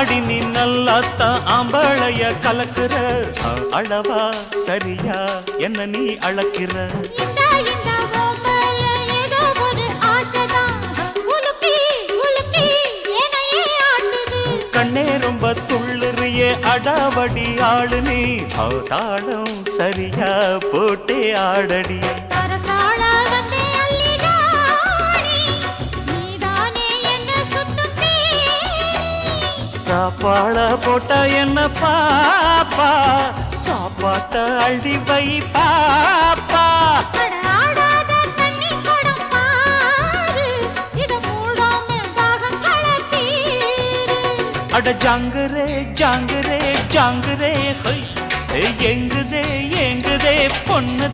ஆத்தாடி நீ நல்லாத்தான் ஆம்பளைய கலக்குற அளவா சரியா என்ன நீ அளக்கிற கண்ணே ரொம்ப துள்ளுறியே அடாவடி ஆளு நீ தாளம் சரியா போட்டே ஆடடி சாப்பாட போட்ட என்ன பாப்பா சாப்பாட்ட அள்ளி வை பாப்பா அட ஜாங்குரே ஜாங்குரே ஜாங்குரே எங்குதே எங்குதே பொண்ணு